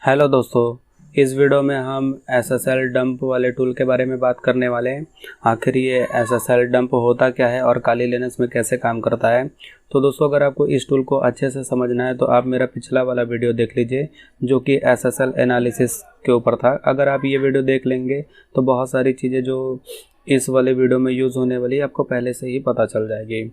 Hello दोस्तों, इस video में हम SSL डंप वाले टूल के बारे में बात करने वाले हैं। आखिर ये SSL डंप होता क्या है और काली लिनक्स में कैसे काम करता है। तो दोस्तों, अगर आपको इस टूल को अच्छे से समझना है तो आप मेरा पिछला वाला वीडियो देख लीजिए जो कि SSL एनालिसिस के ऊपर था। अगर आप ये वीडियो देख लेंगे तो बहुत सारी चीज़ें जो इस वाले वीडियो में यूज़ होने वाली आपको पहले से ही पता चल जाएगी।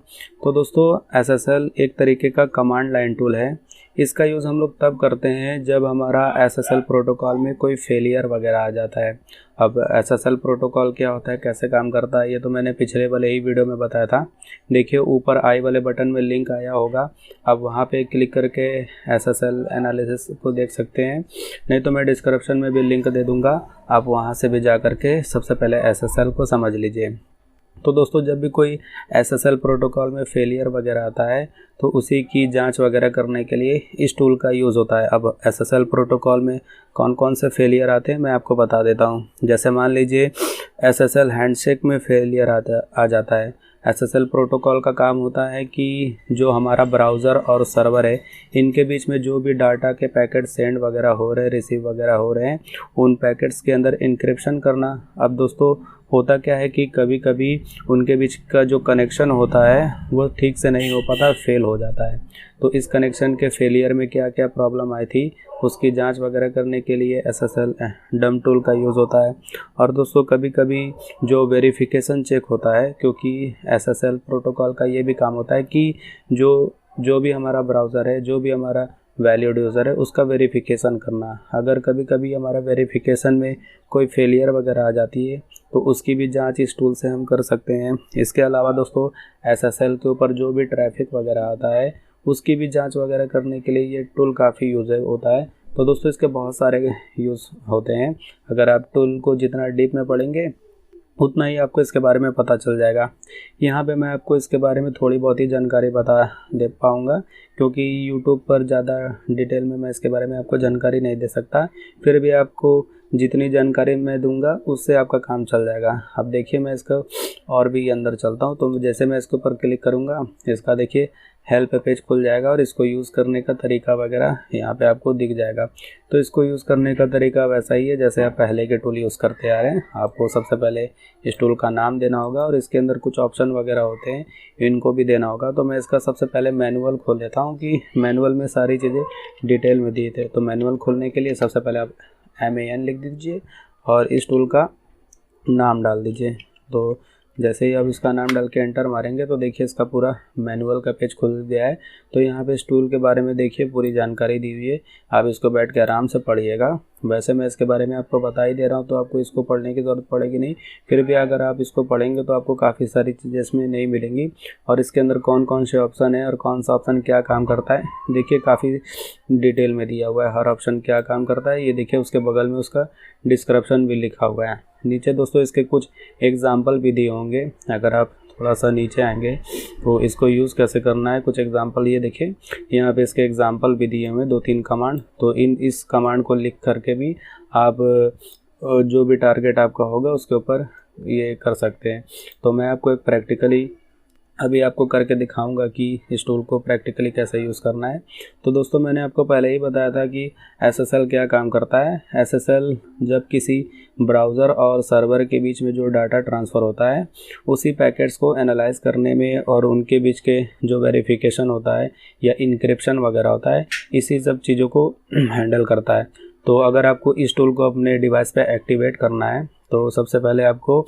तो दोस्तों, SSL एक तरीके का कमांड लाइन टूल है। इसका यूज़ हम लोग तब करते हैं जब हमारा SSL प्रोटोकॉल में कोई फेलियर वगैरह आ जाता है। अब SSL प्रोटोकॉल क्या होता है, कैसे काम करता है, ये तो मैंने पिछले वाले ही वीडियो में बताया था। देखिए, ऊपर आई वाले बटन में लिंक आया होगा, आप वहाँ पे क्लिक करके SSL एनालिसिस को देख सकते हैं। नहीं तो मैं डिस्क्रिप्शन में भी लिंक दे दूँगा, आप वहाँ से भी जा करके सबसे पहले SSL को समझ लीजिए। तो दोस्तों, जब भी कोई SSL प्रोटोकॉल में फेलियर वगैरह आता है तो उसी की जांच वगैरह करने के लिए इस टूल का यूज़ होता है। अब SSL प्रोटोकॉल में कौन कौन से फेलियर आते हैं मैं आपको बता देता हूं। जैसे मान लीजिए SSL हैंडशेक में फेलियर आ जाता है। SSL प्रोटोकॉल का काम होता है कि जो हमारा ब्राउज़र और सर्वर है, इनके बीच में जो भी डाटा के पैकेट सेंड वगैरह हो रहे हैं, रिसीव वगैरह हो रहे हैं, उन पैकेट्स के अंदर इनक्रिप्शन करना। अब दोस्तों, होता क्या है कि कभी कभी उनके बीच का जो कनेक्शन होता है वो ठीक से नहीं हो पाता, फेल हो जाता है। तो इस कनेक्शन के फेलियर में क्या क्या प्रॉब्लम आई थी उसकी जांच वगैरह करने के लिए SSL डंप टूल का यूज़ होता है। और दोस्तों, कभी कभी जो वेरिफिकेशन चेक होता है, क्योंकि SSL प्रोटोकॉल का ये भी काम होता है कि जो भी हमारा ब्राउज़र है, जो भी हमारा वैलिड यूज़र है, उसका वेरिफिकेशन करना। अगर कभी कभी हमारा वेरिफिकेशन में कोई फेलियर वगैरह आ जाती है तो उसकी भी जांच इस टूल से हम कर सकते हैं। इसके अलावा दोस्तों, SSL के ऊपर जो भी ट्रैफिक वगैरह आता है उसकी भी जांच वगैरह करने के लिए ये टूल काफ़ी यूज़ होता है। तो दोस्तों, इसके बहुत सारे यूज़ होते हैं। अगर आप टूल को जितना डीप में पढ़ेंगे उतना ही आपको इसके बारे में पता चल जाएगा। यहाँ पे मैं आपको इसके बारे में थोड़ी बहुत ही जानकारी बता दे पाऊँगा, क्योंकि यूट्यूब पर ज़्यादा डिटेल में मैं इसके बारे में आपको जानकारी नहीं दे सकता। फिर भी आपको जितनी जानकारी मैं दूंगा उससे आपका काम चल जाएगा। अब देखिए, मैं इसका और भी अंदर चलता हूँ। तो जैसे मैं इसके ऊपर क्लिक करूँगा, इसका देखिए हेल्प पेज खुल जाएगा और इसको यूज़ करने का तरीका वगैरह यहाँ पे आपको दिख जाएगा। तो इसको यूज़ करने का तरीका वैसा ही है जैसे आप पहले के टूल यूज़ करते आ रहे हैं। आपको सबसे पहले इस टूल का नाम देना होगा और इसके अंदर कुछ ऑप्शन वगैरह होते हैं, इनको भी देना होगा। तो मैं इसका सबसे पहले मैनुअल खोल लेता हूँ कि मैनुअल में सारी चीज़ें डिटेल में दिए थे। तो मैनुअल खोलने के लिए सबसे पहले आप MAN लिख दीजिए और इस टूल का नाम डाल दीजिए। तो जैसे ही आप इसका नाम डाल के एंटर मारेंगे तो देखिए इसका पूरा मैनुअल का पेज खुल गया है। तो यहाँ पे इस टूल के बारे में देखिए पूरी जानकारी दी हुई है, आप इसको बैठ के आराम से पढ़िएगा। वैसे मैं इसके बारे में आपको बता ही दे रहा हूँ तो आपको इसको पढ़ने की ज़रूरत पड़ेगी नहीं। फिर भी अगर आप इसको पढ़ेंगे तो आपको काफ़ी सारी चीज़ें इसमें नहीं मिलेंगी। और इसके अंदर कौन कौन से ऑप्शन है और कौन सा ऑप्शन क्या काम करता है देखिए काफ़ी डिटेल में दिया हुआ है। हर ऑप्शन क्या काम करता है ये देखिए, उसके बगल में उसका डिस्क्रिप्शन भी लिखा हुआ है। नीचे दोस्तों इसके कुछ एग्जाम्पल भी दिए होंगे। अगर आप थोड़ा सा नीचे आएंगे तो इसको यूज़ कैसे करना है, कुछ एग्जाम्पल ये देखिए, यहाँ पे इसके एग्जाम्पल भी दिए हुए हैं 2-3 कमांड। तो इस कमांड को लिख करके भी आप जो भी टारगेट आपका होगा उसके ऊपर ये कर सकते हैं। तो मैं आपको एक प्रैक्टिकली अभी आपको करके दिखाऊंगा कि इस टूल को प्रैक्टिकली कैसे यूज़ करना है। तो दोस्तों, मैंने आपको पहले ही बताया था कि SSL क्या काम करता है। SSL जब किसी ब्राउज़र और सर्वर के बीच में जो डाटा ट्रांसफ़र होता है उसी पैकेट्स को एनालाइज करने में और उनके बीच के जो वेरिफिकेशन होता है या इनक्रिप्शन वगैरह होता है, इसी सब चीज़ों को हैंडल करता है। तो अगर आपको इस टूल को अपने डिवाइस पर एक्टिवेट करना है तो सबसे पहले आपको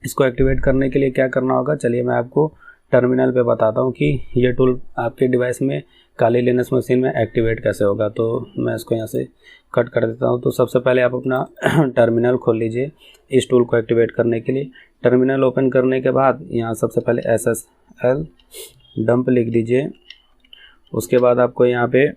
इसको एक्टिवेट करने के लिए क्या करना होगा, चलिए मैं आपको टर्मिनल पे बताता हूँ कि ये टूल आपके डिवाइस में काली लिनक्स मशीन में एक्टिवेट कैसे होगा। तो मैं इसको यहाँ से कट कर देता हूँ। तो सबसे पहले आप अपना टर्मिनल खोल लीजिए इस टूल को एक्टिवेट करने के लिए। टर्मिनल ओपन करने के बाद यहाँ सबसे पहले SSL डंप लिख दीजिए। उसके बाद आपको यहाँ पे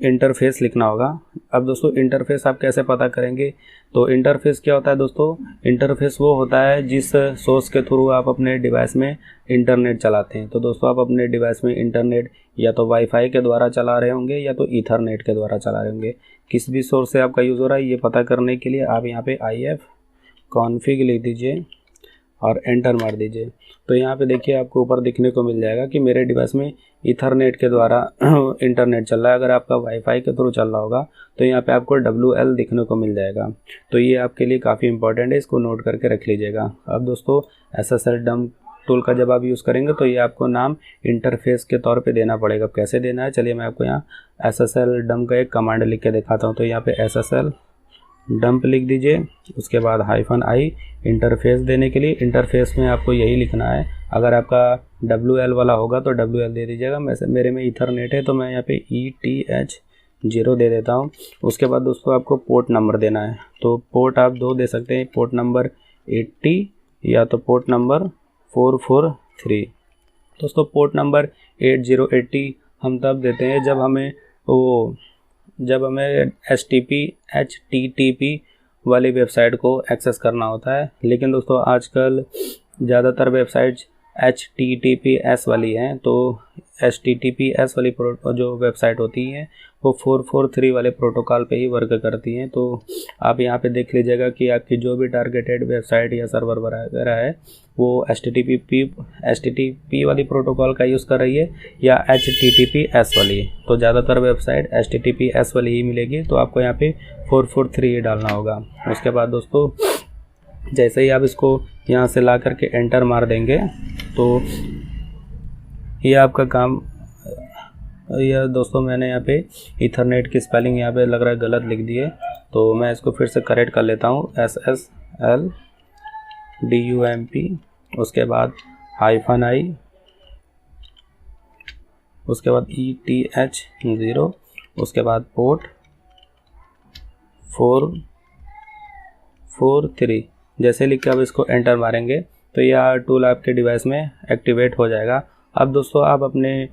इंटरफेस लिखना होगा। अब दोस्तों, इंटरफेस आप कैसे पता करेंगे, तो इंटरफेस क्या होता है दोस्तों, इंटरफेस वो होता है जिस सोर्स के थ्रू आप अपने डिवाइस में इंटरनेट चलाते हैं। तो दोस्तों, आप अपने डिवाइस में इंटरनेट या तो वाईफाई के द्वारा चला रहे होंगे या तो ईथरनेट के द्वारा चला रहे होंगे। किस भी सोर्स से आपका यूज़ हो रहा है ये पता करने के लिए आप यहाँ पे IF config लिख दीजिए। और एंटर मार दीजिए। तो यहाँ पे देखिए आपको ऊपर दिखने को मिल जाएगा कि मेरे डिवाइस में ईथरनेट के द्वारा इंटरनेट चल रहा है। अगर आपका वाईफाई के थ्रू चल रहा होगा तो यहाँ पे आपको WL दिखने को मिल जाएगा। तो ये आपके लिए काफ़ी इंपॉर्टेंट है, इसको नोट करके रख लीजिएगा। अब दोस्तों SSL डंप टूल का जब आप यूज़ करेंगे तो ये आपको नाम इंटरफेस के तौर पे देना पड़ेगा। अब कैसे देना है, चलिए मैं आपको यहाँ SSL डंप का एक कमांड लिख के दिखाता हूँ। तो यहाँ पे SSL डंप लिख दीजिए, उसके बाद -i इंटरफेस देने के लिए इंटरफेस में आपको यही लिखना है। अगर आपका WL वाला होगा तो WL दे दीजिएगा। मेरे में ईथरनेट है तो मैं यहाँ पे ETH0 दे देता हूँ। उसके बाद दोस्तों आपको पोर्ट नंबर देना है। तो पोर्ट आप 2 दे सकते हैं, पोर्ट नंबर 80 या तो पोर्ट नंबर 443। दोस्तों पोर्ट नंबर 8080 हम तब देते हैं जब हमें HTTP वाली वेबसाइट को एक्सेस करना होता है। लेकिन दोस्तों आजकल ज़्यादातर वेबसाइट्स HTTPS वाली हैं, तो HTTPS वाली जो वेबसाइट होती हैं वो 443 वाले प्रोटोकॉल पे ही वर्क करती हैं। तो आप यहाँ पे देख लीजिएगा कि आपकी जो भी टारगेटेड वेबसाइट या सर्वर वगैरह है वो HTTP वाली प्रोटोकॉल का यूज़ कर रही है या HTTPS वाली। तो ज़्यादातर वेबसाइट HTTPS वाली ही मिलेगी, तो आपको यहाँ पे 443 ही डालना होगा। उसके बाद दोस्तों जैसे ही आप इसको यहाँ से ला करके एंटर मार देंगे तो ये आपका काम। यह दोस्तों मैंने यहाँ पे ईथरनेट की स्पेलिंग यहाँ पे लग रहा है गलत लिख दी है, तो मैं इसको फिर से करेक्ट कर लेता हूँ। SSL DUMP, उसके बाद -i, उसके बाद ETH0, उसके बाद पोर्ट 443। जैसे लिख के आप इसको एंटर मारेंगे तो यह टूल आपके डिवाइस में एक्टिवेट हो जाएगा। अब दोस्तों आप अपने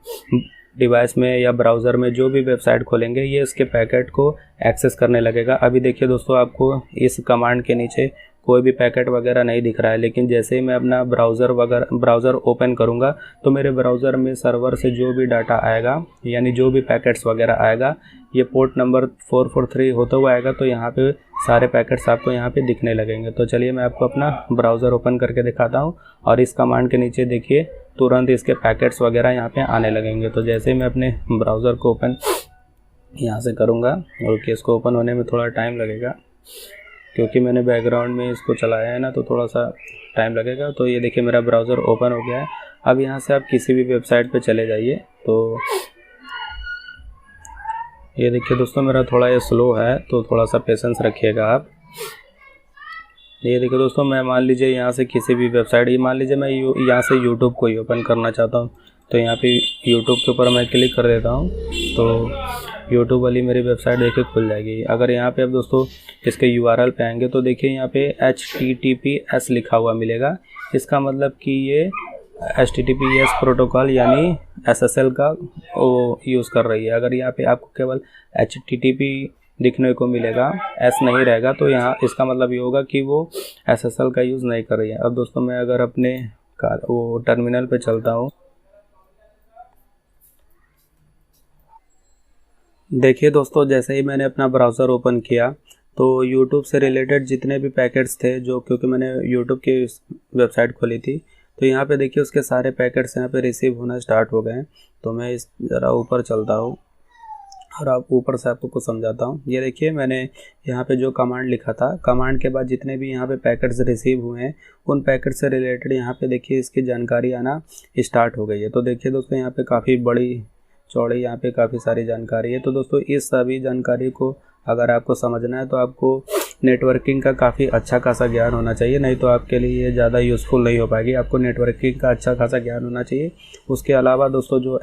डिवाइस में या ब्राउज़र में जो भी वेबसाइट खोलेंगे ये इसके पैकेट को एक्सेस करने लगेगा। अभी देखिए दोस्तों आपको इस कमांड के नीचे कोई भी पैकेट वगैरह नहीं दिख रहा है, लेकिन जैसे ही मैं अपना ब्राउज़र ओपन करूँगा तो मेरे ब्राउज़र में सर्वर से जो भी डाटा आएगा यानी जो भी पैकेट्स वगैरह आएगा ये पोर्ट नंबर 443 होता हुआ आएगा। तो यहाँ पे सारे पैकेट्स आपको यहाँ पे दिखने लगेंगे। तो चलिए मैं आपको अपना ब्राउज़र ओपन करके दिखाता हूँ और इस कमांड के नीचे देखिए तुरंत इसके पैकेट्स वगैरह यहाँ पे आने लगेंगे। तो जैसे ही मैं अपने ब्राउज़र को ओपन यहाँ से करूँगा और इसको ओपन होने में थोड़ा टाइम लगेगा क्योंकि मैंने बैकग्राउंड में इसको चलाया है ना, तो थोड़ा सा टाइम लगेगा। तो ये देखिए मेरा ब्राउज़र ओपन हो गया है। अब यहाँ से आप किसी भी वेबसाइट पे चले जाइए। तो ये देखिए दोस्तों मेरा थोड़ा ये स्लो है, तो थोड़ा सा पेशेंस रखिएगा आप। ये देखिए दोस्तों मैं मान लीजिए यहाँ से किसी भी वेबसाइट, ये मान लीजिए मैं यहाँ से यूट्यूब को ही ओपन करना चाहता हूँ, तो यहाँ पे यूट्यूब के ऊपर मैं क्लिक कर देता हूँ तो यूट्यूब वाली मेरी वेबसाइट देखिए खुल जाएगी। अगर यहाँ पे अब दोस्तों इसके URL पे आएंगे तो देखिए यहाँ पे HTTPS लिखा हुआ मिलेगा। इसका मतलब कि ये HTTPS प्रोटोकॉल यानी SSL का वो यूज़ कर रही है। अगर यहाँ पे आपको केवल HTTP दिखने को मिलेगा, S नहीं रहेगा, तो यहाँ इसका मतलब ये होगा कि वो SSL का यूज़ नहीं कर रही है। अब दोस्तों मैं अगर अपने वो टर्मिनल पे चलता हूँ, देखिए दोस्तों जैसे ही मैंने अपना ब्राउज़र ओपन किया तो YouTube से रिलेटेड जितने भी पैकेट्स थे जो, क्योंकि मैंने YouTube की वेबसाइट खोली थी, तो यहाँ पे देखिए उसके सारे पैकेट्स यहाँ पे रिसीव होना स्टार्ट हो गए हैं। तो मैं इस ज़रा ऊपर चलता हूँ और आप ऊपर से आपको कुछ समझाता हूँ। ये देखिए मैंने यहाँ पे जो कमांड लिखा था, कमांड के बाद जितने भी यहाँ पे पैकेट्स रिसीव हुए हैं उन पैकेट से रिलेटेड यहाँ पे देखिए इसकी जानकारी आना स्टार्ट हो गई है। तो देखिए दोस्तों यहाँ पे काफ़ी बड़ी चौड़ी यहाँ पे काफ़ी सारी जानकारी है। तो दोस्तों इस सभी जानकारी को अगर आपको समझना है तो आपको नेटवर्किंग का काफ़ी अच्छा खासा ज्ञान होना चाहिए, नहीं तो आपके लिए ये ज़्यादा यूज़फुल नहीं हो पाएगी। आपको नेटवर्किंग का अच्छा खासा ज्ञान होना चाहिए। उसके अलावा दोस्तों जो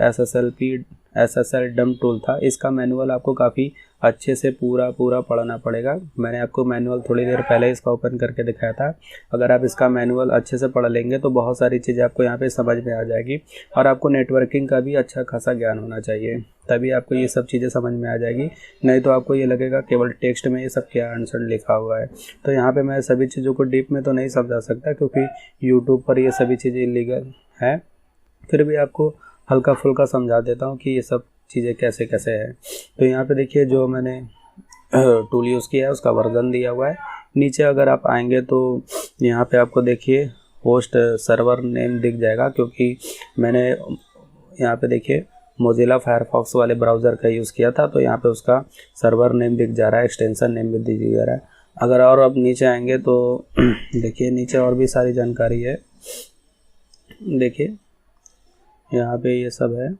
SSL डंप टूल था, इसका मैनुअल आपको काफ़ी अच्छे से पूरा पढ़ना पड़ेगा। मैंने आपको मैनुअल थोड़ी देर पहले इसका ओपन करके दिखाया था। अगर आप इसका मैनुअल अच्छे से पढ़ लेंगे तो बहुत सारी चीज़ें आपको यहाँ पे समझ में आ जाएगी। और आपको नेटवर्किंग का भी अच्छा खासा ज्ञान होना चाहिए, तभी आपको ये सब चीज़ें समझ में आ जाएगी। नहीं तो आपको ये लगेगा केवल टेक्स्ट में ये सब क्या आंसर लिखा हुआ है। तो यहाँ पे मैं सभी चीज़ों को डीप में तो नहीं समझा सकता क्योंकि यूट्यूब पर ये सभी चीज़ें इलीगल है, फिर भी आपको हल्का फुल्का समझा देता हूँ कि ये सब चीज़ें कैसे कैसे है। तो यहाँ पे देखिए जो मैंने टूल यूज़ किया है उसका वर्जन दिया हुआ है। नीचे अगर आप आएंगे तो यहाँ पे आपको देखिए होस्ट सर्वर नेम दिख जाएगा, क्योंकि मैंने यहाँ पे देखिए मोजिला फायरफॉक्स वाले ब्राउज़र का यूज़ किया था, तो यहाँ पे उसका सर्वर नेम दिख जा रहा है, एक्सटेंशन नेम भी दिख जा रहा है। अगर और अब नीचे आएंगे तो देखिए नीचे और भी सारी जानकारी है। देखिए यहाँ पे ये सब है।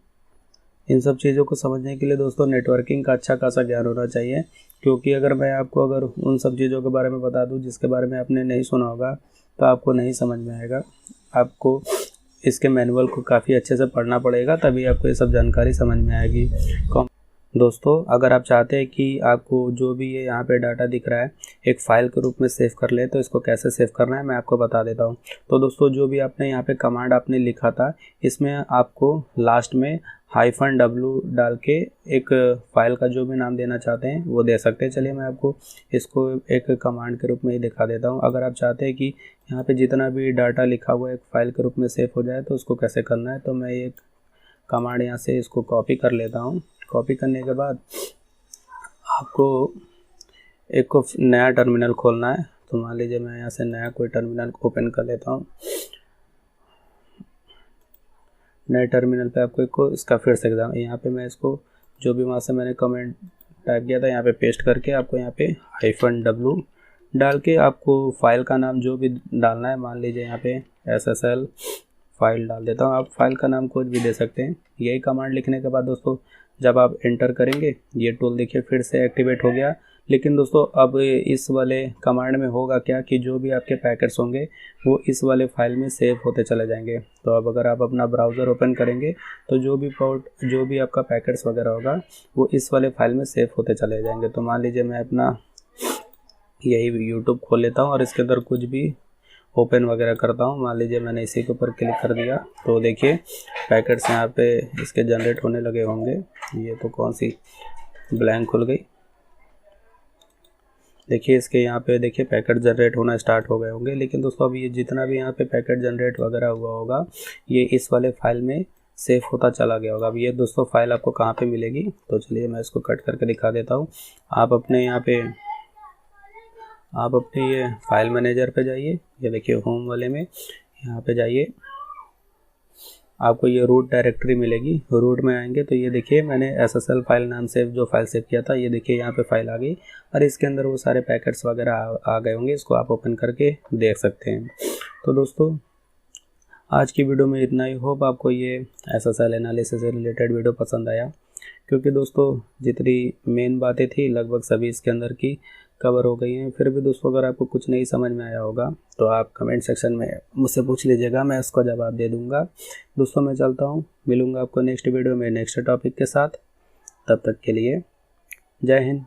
इन सब चीज़ों को समझने के लिए दोस्तों नेटवर्किंग का अच्छा खासा ज्ञान होना चाहिए, क्योंकि अगर मैं आपको अगर उन सब चीज़ों के बारे में बता दूं जिसके बारे में आपने नहीं सुना होगा तो आपको नहीं समझ में आएगा। आपको इसके मैनुअल को काफ़ी अच्छे से पढ़ना पड़ेगा, तभी आपको ये सब जानकारी समझ में आएगी। दोस्तों अगर आप चाहते हैं कि आपको जो भी ये यहाँ पे डाटा दिख रहा है एक फ़ाइल के रूप में सेव कर ले, तो इसको कैसे सेव करना है मैं आपको बता देता हूँ। तो दोस्तों जो भी आपने यहाँ पे कमांड आपने लिखा था, इसमें आपको लास्ट में -w डाल के एक फ़ाइल का जो भी नाम देना चाहते हैं वो दे सकते हैं। चलिए मैं आपको इसको एक कमांड के रूप में ही दिखा देता हूँ। अगर आप चाहते हैं कि यहाँ पे जितना भी डाटा लिखा हुआ एक फ़ाइल के रूप में सेव हो जाए तो उसको कैसे करना है, तो मैं एक कमांड यहाँ से इसको कॉपी कर लेता हूँ। कॉपी करने के बाद आपको एक को नया टर्मिनल खोलना है। तो मान लीजिए मैं यहाँ से नया कोई टर्मिनल ओपन कर लेता हूँ। नए टर्मिनल पे आपको एक को इसका फिर से एग्जाम, यहाँ पे मैं इसको जो भी वहाँ से मैंने कमेंट टाइप किया था यहाँ पे पेस्ट करके आपको यहाँ पे -w डाल के आपको फाइल का नाम जो भी डालना है, मान लीजिए यहाँ पे SSL फाइल डाल देता हूँ। आप फाइल का नाम कुछ भी दे सकते हैं। यही कमांड लिखने के बाद दोस्तों जब आप एंटर करेंगे ये टूल देखिए फिर से एक्टिवेट हो गया। लेकिन दोस्तों अब इस वाले कमांड में होगा क्या कि जो भी आपके पैकेट्स होंगे वो इस वाले फाइल में सेव होते चले जाएंगे। तो अब अगर आप अपना ब्राउज़र ओपन करेंगे तो जो भी आपका पैकेट्स वगैरह होगा वो इस वाले फाइल में सेव होते चले जाएंगे। तो मान लीजिए मैं अपना यही यूट्यूब खोल लेता हूँ और इसके अंदर कुछ भी ओपन वगैरह करता हूँ। मान लीजिए मैंने इसी के ऊपर क्लिक कर दिया तो देखिए पैकेट्स यहाँ पे इसके जनरेट होने लगे होंगे। ये तो कौन सी ब्लैंक खुल गई, देखिए इसके यहाँ पे देखिए पैकेट जनरेट होना स्टार्ट हो गए होंगे। लेकिन दोस्तों अब ये जितना भी यहाँ पे पैकेट जनरेट वगैरह हुआ होगा ये इस वाले फाइल में सेव होता चला गया होगा। अब ये दोस्तों फाइल आपको कहाँ पे मिलेगी, तो चलिए मैं इसको कट करके दिखा देता हूँ। आप अपने ये फाइल मैनेजर पे जाइए, ये देखिए होम वाले में यहाँ पे जाइए, आपको ये रूट डायरेक्टरी मिलेगी। रूट में आएंगे तो ये देखिए मैंने SSL फाइल नाम से जो फाइल सेव किया था, ये देखिए यहाँ पे फाइल आ गई और इसके अंदर वो सारे पैकेट्स वगैरह आ गए होंगे। इसको आप ओपन करके देख सकते हैं। तो दोस्तों आज की वीडियो में इतना ही। होप आपको ये SSL एनालिसिस से रिलेटेड वीडियो पसंद आया, क्योंकि दोस्तों जितनी मेन बातें थी लगभग सभी इसके अंदर की कवर हो गई हैं। फिर भी दोस्तों अगर आपको कुछ नहीं समझ में आया होगा तो आप कमेंट सेक्शन में मुझसे पूछ लीजिएगा, मैं उसका जवाब दे दूंगा। दोस्तों मैं चलता हूँ, मिलूंगा आपको नेक्स्ट वीडियो में नेक्स्ट टॉपिक के साथ। तब तक के लिए जय हिंद।